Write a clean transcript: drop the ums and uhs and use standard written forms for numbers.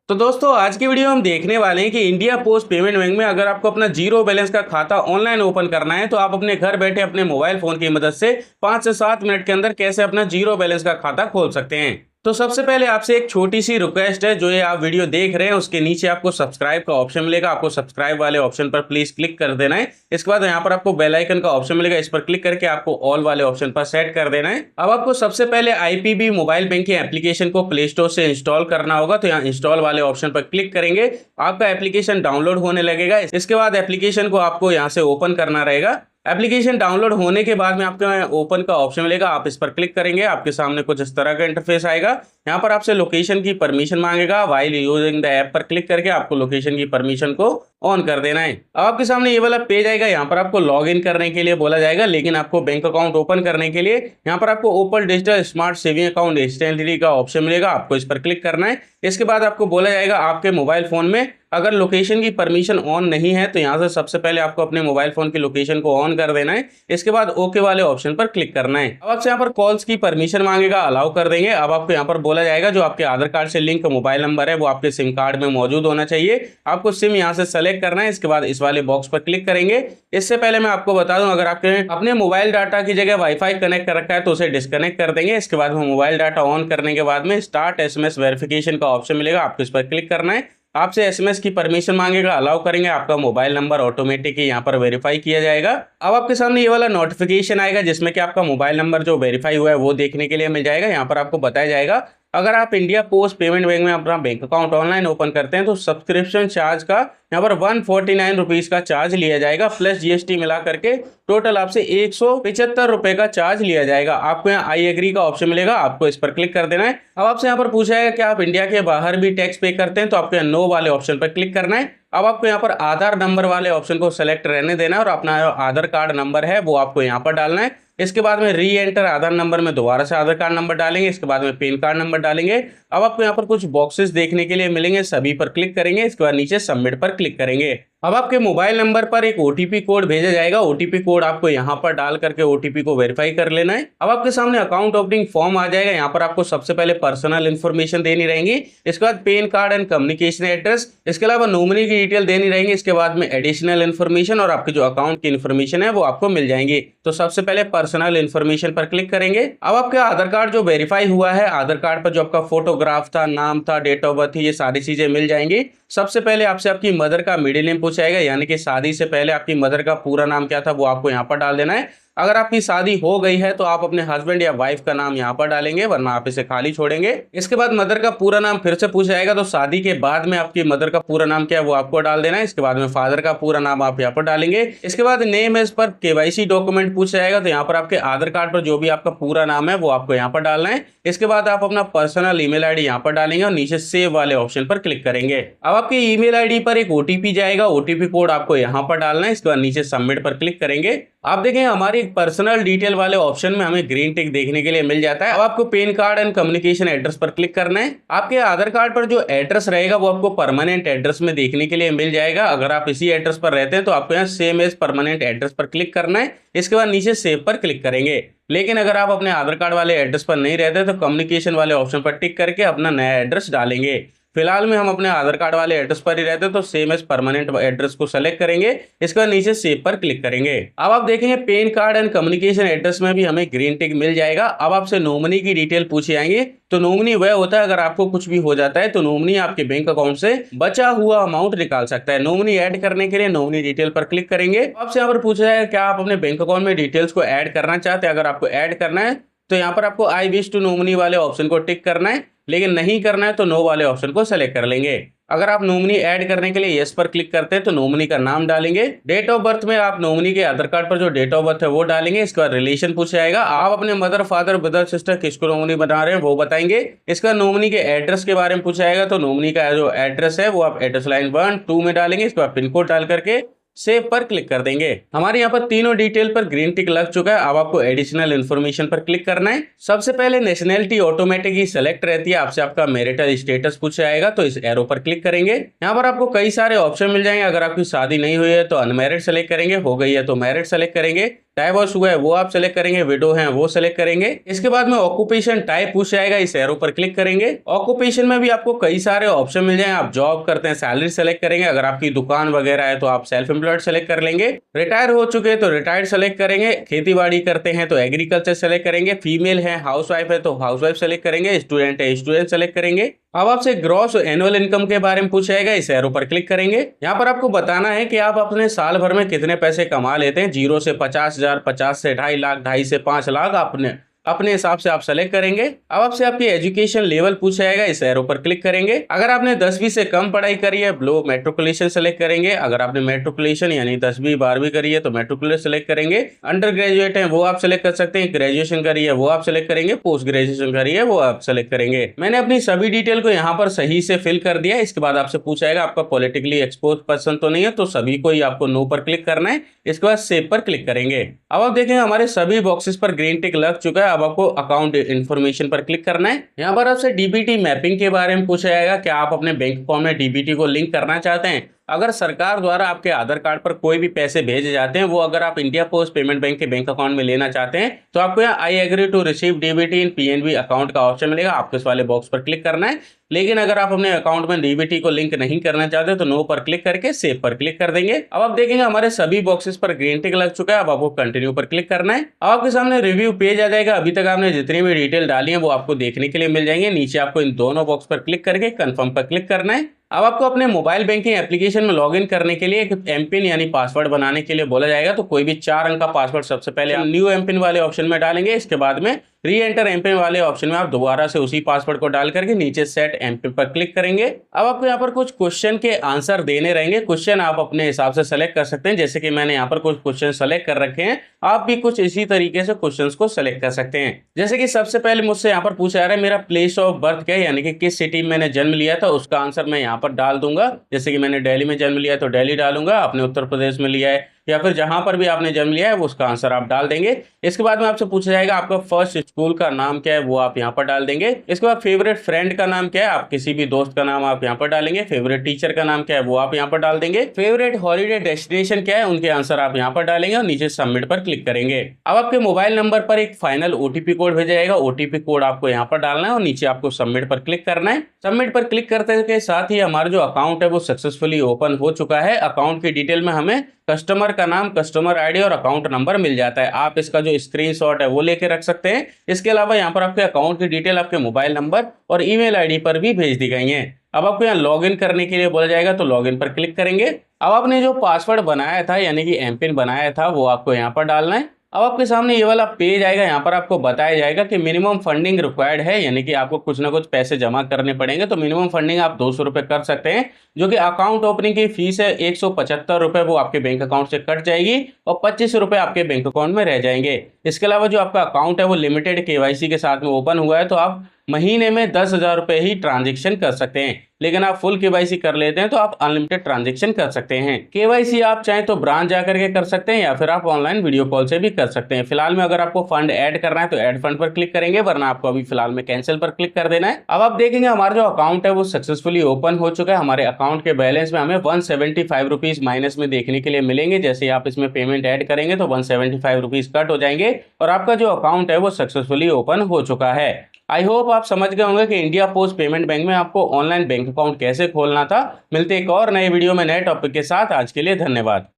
तो दोस्तों आज की वीडियो हम देखने वाले हैं कि इंडिया पोस्ट पेमेंट बैंक में अगर आपको अपना जीरो बैलेंस का खाता ऑनलाइन ओपन करना है तो आप अपने घर बैठे अपने मोबाइल फोन की मदद से 5 से 7 मिनट के अंदर कैसे अपना जीरो बैलेंस का खाता खोल सकते हैं। तो सबसे पहले आपसे एक छोटी सी रिक्वेस्ट है, जो ये आप वीडियो देख रहे हैं उसके नीचे आपको सब्सक्राइब का ऑप्शन मिलेगा, आपको सब्सक्राइब वाले ऑप्शन पर प्लीज क्लिक कर देना है। इसके बाद यहाँ पर आपको बेल आइकन का ऑप्शन मिलेगा, इस पर क्लिक करके आपको ऑल वाले ऑप्शन पर सेट कर देना है। अब आपको सबसे पहले आईपीबी मोबाइल बैंकिंग एप्लीकेशन को प्ले स्टोर से इंस्टॉल करना होगा, तो यहाँ इंस्टॉल वाले ऑप्शन पर क्लिक करेंगे, आपका एप्लीकेशन डाउनलोड होने लगेगा। इसके बाद एप्लीकेशन को आपको यहाँ से ओपन करना रहेगा। एप्लीकेशन डाउनलोड होने के बाद में आपको ओपन का ऑप्शन मिलेगा, आप इस पर क्लिक करेंगे, आपके सामने कुछ इस तरह का इंटरफेस आएगा। यहाँ पर आपसे लोकेशन की परमिशन मांगेगा, व्हाइल यूजिंग द ऐप पर क्लिक करके आपको लोकेशन की परमिशन को ऑन कर देना है। अब आपके सामने ये वाला पेज आएगा, यहाँ पर आपको लॉग इन करने के लिए बोला जाएगा, लेकिन आपको बैंक अकाउंट ओपन करने के लिए यहाँ पर आपको open digital smart saving account instantly का ऑप्शन मिलेगा, आपको इस पर क्लिक करना है। इसके बाद आपको बोला जाएगा आपके मोबाइल फोन में अगर लोकेशन की परमिशन ऑन नहीं है तो यहाँ से सबसे पहले आपको अपने मोबाइल फोन की लोकेशन को ऑन कर देना है। इसके बाद ओके वाले ऑप्शन पर क्लिक करना है। अब आपसे यहाँ पर कॉल्स की परमिशन मांगेगा, अलाउ कर देंगे। अब आपको यहाँ पर बोला जाएगा जो आपके आधार कार्ड से लिंक मोबाइल नंबर है वो आपके सिम कार्ड में मौजूद होना चाहिए, आपको सिम यहाँ से सेलेक्ट करना है। इसके बाद इस वाले बॉक्स पर क्लिक करेंगे। इससे पहले मैं आपको बता दूं, अगर आपके अपने मोबाइल डाटा की जगह वाईफाई कनेक्ट कर रखा है तो उसे डिस्कनेक्ट कर देंगे। इसके बाद मोबाइल डाटा ऑन करने के बाद में स्टार्ट एसएमएस वेरिफिकेशन का ऑप्शन मिलेगा, आपको इस पर क्लिक करना है। आपसे एसएमएस की परमिशन मांगेगा, अलाउ करेंगे, आपका मोबाइल नंबर ऑटोमेटिक यहाँ पर वेरीफाई किया जाएगा। अब आपके सामने ये वाला नोटिफिकेशन आएगा जिसमें कि आपका मोबाइल नंबर जो वेरीफाई हुआ है वो देखने के लिए मिल जाएगा। यहाँ पर आपको बताया जाएगा अगर आप इंडिया पोस्ट पेमेंट बैंक में अपना बैंक अकाउंट ऑनलाइन ओपन करते हैं तो सब्सक्रिप्शन चार्ज का यहाँ पर 149 रुपीज का चार्ज लिया जाएगा, प्लस जीएसटी मिला करके टोटल आपसे 175 रुपए का चार्ज लिया जाएगा। आपको यहाँ आई एग्री का ऑप्शन मिलेगा, आपको इस पर क्लिक कर देना है। अब आपसे यहाँ पर पूछा जाएगा कि आप इंडिया के बाहर भी टैक्स पे करते हैं, तो आपको यहाँ नो वाले ऑप्शन पर क्लिक करना है। अब आपको यहाँ पर आधार नंबर वाले ऑप्शन को सेलेक्ट रहने देना है और अपना आधार कार्ड नंबर है वो आपको यहाँ पर डालना है। इसके बाद में री एंटर आधार नंबर में दोबारा से आधार कार्ड नंबर डालेंगे, इसके बाद में पैन कार्ड नंबर डालेंगे। अब आपको यहाँ पर कुछ बॉक्सेस देखने के लिए मिलेंगे, सभी पर क्लिक करेंगे। इसके बाद नीचे सबमिट पर क्लिक करेंगे। अब आपके मोबाइल नंबर पर एक ओटीपी कोड भेजा जाएगा, ओटीपी कोड आपको यहाँ पर डाल करके ओटीपी को वेरीफाई कर लेना है। अब आपके सामने अकाउंट ओपनिंग फॉर्म आ जाएगा, यहाँ पर आपको सबसे पहले पर्सनल इन्फॉर्मेशन देनी रहेंगी, इसके बाद pan card and communication address, इसके अलावा नॉमिनी की डिटेल देनी रहेंगी, इसके बाद में एडिशनल इन्फॉर्मेशन और आपकी जो अकाउंट की इन्फॉर्मेशन है वो आपको मिल जाएंगी। तो सबसे पहले पर्सनल इन्फॉर्मेशन पर क्लिक करेंगे। अब आपका आधार कार्ड जो वेरीफाई हुआ है, आधार कार्ड पर जो आपका फोटोग्राफ था, नाम था, डेट ऑफ बर्थ थी, ये सारी चीजें मिल जाएंगी। सबसे पहले आपसे आपकी मदर का मिडिल नेम पूछा जाएगा, यानी कि शादी से पहले आपकी मदर का पूरा नाम क्या था वो आपको यहाँ पर डाल देना है। अगर आपकी शादी हो गई है तो आप अपने हस्बैंड या वाइफ का नाम यहाँ पर डालेंगे, वरना आप इसे खाली छोड़ेंगे। इसके बाद मदर का पूरा नाम फिर से पूछा जाएगा, तो शादी के बाद में आपकी मदर का पूरा नाम क्या है वो आपको डाल देना है। इसके बाद में फादर का पूरा नाम आप यहाँ पर डालेंगे। इसके बाद name as per KYC document पूछा जाएगा, तो यहाँ पर आपके आधार कार्ड पर जो भी आपका पूरा नाम है वो आपको यहाँ पर डालना है। इसके बाद आप अपना पर्सनल ईमेल आईडी यहाँ पर डालेंगे और नीचे सेव वाले ऑप्शन पर क्लिक करेंगे। अब आपके ईमेल आईडी पर एक ओटीपी जाएगा, ओटीपी कोड आपको यहाँ पर डालना है। इसके बाद नीचे सबमिट पर क्लिक करेंगे। आप देखें हमारी पर्सनल डिटेल वाले ऑप्शन में हमें ग्रीन टिक देखने के लिए मिल जाता है। अब आपको pan card and communication address पर क्लिक करना है। आपके आधार कार्ड पर जो एड्रेस रहेगा वो आपको परमानेंट एड्रेस में देखने के लिए मिल जाएगा। अगर आप इसी एड्रेस पर रहते हैं तो आपको यहाँ सेम एज परमानेंट एड्रेस पर क्लिक करना है। इसके बाद नीचे सेव पर क्लिक करेंगे। लेकिन अगर आप अपने आधार कार्ड वाले एड्रेस पर नहीं रहते तो कम्युनिकेशन वाले ऑप्शन पर टिक करके अपना नया एड्रेस डालेंगे। फिलहाल में हम अपने आधार कार्ड वाले एड्रेस पर ही रहते हैं तो सेम एज परमानेंट एड्रेस को सेलेक्ट करेंगे। इसके बाद नीचे सेव पर क्लिक करेंगे। अब आप देखेंगे pan card and communication address में भी हमें ग्रीन टिक मिल जाएगा। अब आपसे नॉमिनी की डिटेल पूछी जाएंगे, तो नॉमिनी वह होता है अगर आपको कुछ भी हो जाता है तो नॉमिनी आपके बैंक अकाउंट से बचा हुआ अमाउंट निकाल सकता है। नॉमिनी ऐड करने के लिए नॉमिनी डिटेल पर क्लिक करेंगे। आपसे यहाँ पर पूछा जाएगा क्या आप अपने बैंक अकाउंट में डिटेल्स को ऐड करना चाहते हैं। अगर आपको ऐड करना है तो यहाँ पर आपको आई विश टू नॉमिनी वाले ऑप्शन को टिक करना है, लेकिन नहीं करना है तो नो वाले ऑप्शन को सेलेक्ट कर लेंगे। अगर आप नॉमिनी ऐड करने के लिए यस पर क्लिक करते हैं तो नॉमिनी का नाम डालेंगे। डेट ऑफ बर्थ में आप नॉमिनी के आधार कार्ड पर जो डेट ऑफ बर्थ है वो डालेंगे। इसके बाद रिलेशन पूछा जाएगा, आप अपने मदर, फादर, ब्रदर, सिस्टर किसको नॉमिनी बना रहे हैं वो बताएंगे। इसका नॉमिनी के एड्रेस के बारे में पूछा जाएगा, तो नॉमिनी का जो एड्रेस है वो आप एड्रेस लाइन 1, 2 में डालेंगे। इसके बाद पिन कोड डाल करके सेव पर क्लिक कर देंगे। हमारे यहाँ पर तीनों डिटेल पर ग्रीन टिक लग चुका है। अब आपको एडिशनल इन्फॉर्मेशन पर क्लिक करना है। सबसे पहले नेशनैलिटी ऑटोमेटिक ही सेलेक्ट रहती है, आपसे आपका मैरिटल स्टेटस पूछा जाएगा, तो इस एरो पर क्लिक करेंगे। यहाँ पर आपको कई सारे ऑप्शन मिल जाएंगे। अगर आपकी शादी नहीं हुई है तो अनमैरिड सेलेक्ट करेंगे, हो गई है तो मैरिड सेलेक्ट करेंगे। डाइवोर्स हुआ है वो आप सेलेक्ट करेंगे, विडो हैं वो सेलेक्ट करेंगे। इसके बाद में ऑक्यूपेशन टाइप पूछ जाएगा, इस एरो पर क्लिक करेंगे। ऑक्यूपेशन में भी आपको कई सारे ऑप्शन मिल जाएंगे, आप जॉब करते हैं सैलरी सेलेक्ट करेंगे, अगर आपकी दुकान वगैरह है तो आप सेल्फ एम्प्लॉयड सेलेक्ट कर लेंगे, रिटायर हो चुके हैं तो रिटायर्ड सेलेक्ट करेंगे, खेती बाड़ी करते हैं तो एग्रीकल्चर सेलेक्ट करेंगे, फीमेल है हाउसवाइफ है तो हाउसवाइफ सेलेक्ट करेंगे, स्टूडेंट है स्टूडेंट सेलेक्ट करेंगे। अब आपसे ग्रॉस एनुअल इनकम के बारे में पूछा जाएगा, इस एरो पर क्लिक करेंगे। यहाँ पर आपको बताना है कि आप अपने साल भर में कितने पैसे कमा लेते हैं, 0 से 50,000, 50 से 2.5 लाख, 2.5 से 5 लाख अपने हिसाब से आप सेलेक्ट करेंगे। अब आपसे आपकी एजुकेशन लेवल पूछा जाएगा, इस एरो पर क्लिक करेंगे। अगर आपने 10वीं से कम पढ़ाई करी है ब्लो मेट्रिकुलेशन सेलेक्ट करेंगे, अगर आपने मेट्रिकुलेशन यानी 10वीं 12वीं करी है तो मेट्रिकुलेशन सेलेक्ट करेंगे, अंडर ग्रेजुएट है वो आप सेलेक्ट कर सकते हैं, ग्रेजुएशन करी है वो आप सेलेक्ट करेंगे, पोस्ट ग्रेजुएशन करी है वो आप सेलेक्ट करेंगे। मैंने अपनी सभी डिटेल को यहाँ पर सही से फिल कर दिया। इसके बाद आपसे पूछा जाएगा आपका पॉलिटिकली एक्सपोज पर्सन तो नहीं है, तो सभी को ही आपको नो पर क्लिक करना है। इसके बाद सेव पर क्लिक करेंगे। अब आप देखेंगे हमारे सभी बॉक्सेस पर ग्रीन टिक लग चुका है। अब आपको अकाउंट इन्फॉर्मेशन पर क्लिक करना है। यहाँ पर आपसे डीबीटी मैपिंग के बारे में पूछा जाएगा, क्या आप अपने बैंक अकाउंट में डीबीटी को लिंक करना चाहते हैं। अगर सरकार द्वारा आपके आधार कार्ड पर कोई भी पैसे भेजे जाते हैं वो अगर आप इंडिया पोस्ट पेमेंट बैंक के बैंक अकाउंट में लेना चाहते हैं तो आपको यहाँ I agree to receive DBT in PNB account का ऑप्शन मिलेगा, आपको इस वाले बॉक्स पर क्लिक करना है। लेकिन अगर आप अपने अकाउंट में डीबीटी को लिंक नहीं करना चाहते तो नो पर क्लिक करके सेव पर क्लिक कर देंगे। अब आप देखेंगे हमारे सभी बॉक्सेस पर ग्रीन टिक लग चुका है। अब आपको कंटिन्यू पर क्लिक करना है। अब आपके सामने रिव्यू पेज आ जाएगा। अभी तक आपने जितनी भी डिटेल डाली है वो आपको देखने के लिए मिल जाएंगे। नीचे आपको इन दोनों बॉक्स पर क्लिक करके कंफर्म पर क्लिक करना है। अब आपको अपने मोबाइल बैंकिंग एप्लीकेशन में लॉगिन करने के लिए एक एमपिन यानी पासवर्ड बनाने के लिए बोला जाएगा। तो कोई भी 4 अंक का पासवर्ड सबसे पहले आप न्यू एमपिन वाले ऑप्शन में डालेंगे। इसके बाद में री एंटर एमपिन वाले ऑप्शन में आप दोबारा से उसी पासवर्ड को डाल करके नीचे सेट एमपिन पर क्लिक करेंगे। अब आपको यहाँ पर कुछ क्वेश्चन के आंसर देने रहेंगे। क्वेश्चन आप अपने हिसाब से सेलेक्ट कर सकते हैं, जैसे कि मैंने यहाँ पर कुछ क्वेश्चन सेलेक्ट कर रखे हैं। आप भी कुछ इसी तरीके से क्वेश्चंस को सेलेक्ट कर सकते हैं। जैसे कि सबसे पहले मुझसे यहाँ पर पूछा जा रहा है मेरा प्लेस ऑफ बर्थ क्या है, यानी कि किस सिटी में मैंने जन्म लिया था, उसका आंसर मैं यहाँ पर डाल दूंगा। जैसे कि मैंने दिल्ली में जन्म लिया तो दिल्ली डालूंगा, अपने उत्तर प्रदेश में लिया है या फिर जहां पर भी आपने जन्म लिया है वो उसका आंसर आप डाल देंगे। इसके बाद में आपसे पूछा जाएगा आपका फर्स्ट स्कूल का नाम क्या है, वो आप यहाँ पर डाल देंगे। इसके बाद फेवरेट फ्रेंड का नाम क्या है, आप किसी भी दोस्त का नाम आप यहाँ पर डालेंगे। फेवरेट टीचर का नाम क्या है वो आप यहाँ पर डाल देंगे। फेवरेट हॉलीडे डेस्टिनेशन क्या है, उनके आंसर आप यहाँ पर डालेंगे और नीचे सबमिट पर क्लिक करेंगे। अब आपके मोबाइल नंबर पर एक फाइनल ओटीपी कोड भेजा जाएगा। ओटीपी कोड आपको यहाँ पर डालना है और नीचे आपको सबमिट पर क्लिक करना है। सबमिट पर क्लिक करते के साथ ही हमारा जो अकाउंट है वो सक्सेसफुली ओपन हो चुका है। अकाउंट की डिटेल में हमें कस्टमर का नाम, कस्टमर आईडी और अकाउंट नंबर मिल जाता है। आप इसका जो स्क्रीनशॉट है वो लेके रख सकते हैं। इसके अलावा यहाँ पर आपके अकाउंट की डिटेल आपके मोबाइल नंबर और ईमेल आईडी पर भी भेज दी गई है। अब आपको यहाँ लॉगिन करने के लिए बोला जाएगा तो लॉगिन पर क्लिक करेंगे। अब आपने जो पासवर्ड बनाया था यानी कि एमपिन बनाया था वो आपको यहाँ पर डालना है। अब आपके सामने ये वाला पेज आएगा। यहाँ पर आपको बताया जाएगा कि मिनिमम फंडिंग रिक्वायर्ड है, यानी कि आपको कुछ ना कुछ पैसे जमा करने पड़ेंगे। तो मिनिमम फंडिंग आप 200 रुपये कर सकते हैं, जो कि अकाउंट ओपनिंग की फीस है 175 रुपये, वो आपके बैंक अकाउंट से कट जाएगी और 25 रुपये आपके बैंक अकाउंट में रह जाएंगे। इसके अलावा जो आपका अकाउंट है वो लिमिटेड केवाईसी के साथ में ओपन हुआ है, तो आप महीने में 10,000 रुपये ही ट्रांजेक्शन कर सकते हैं। लेकिन आप फुल केवाईसी कर लेते हैं तो आप अनलिमिटेड ट्रांजेक्शन कर सकते हैं। केवाईसी आप चाहें तो ब्रांच जाकर के कर सकते हैं या फिर आप ऑनलाइन वीडियो कॉल से भी कर सकते हैं। फिलहाल में अगर आपको फंड ऐड करना है तो ऐड फंड पर क्लिक करेंगे, वरना आपको अभी फिलहाल में कैंसिल पर क्लिक कर देना है। अब आप देखेंगे हमारा जो अकाउंट है वो सक्सेसफुली ओपन हो चुका है। हमारे अकाउंट के बैलेंस में हमें 175 रुपीज माइनस में देखने के लिए मिलेंगे। जैसे आप इसमें पेमेंट ऐड करेंगे तो 175 रुपीज कट हो जाएंगे और आपका जो अकाउंट है वो सक्सेसफुली ओपन हो चुका है। आई होप आप समझ गए होंगे कि इंडिया पोस्ट पेमेंट बैंक में आपको ऑनलाइन बैंक अकाउंट कैसे खोलना था। मिलते एक और नए वीडियो में नए टॉपिक के साथ। आज के लिए धन्यवाद।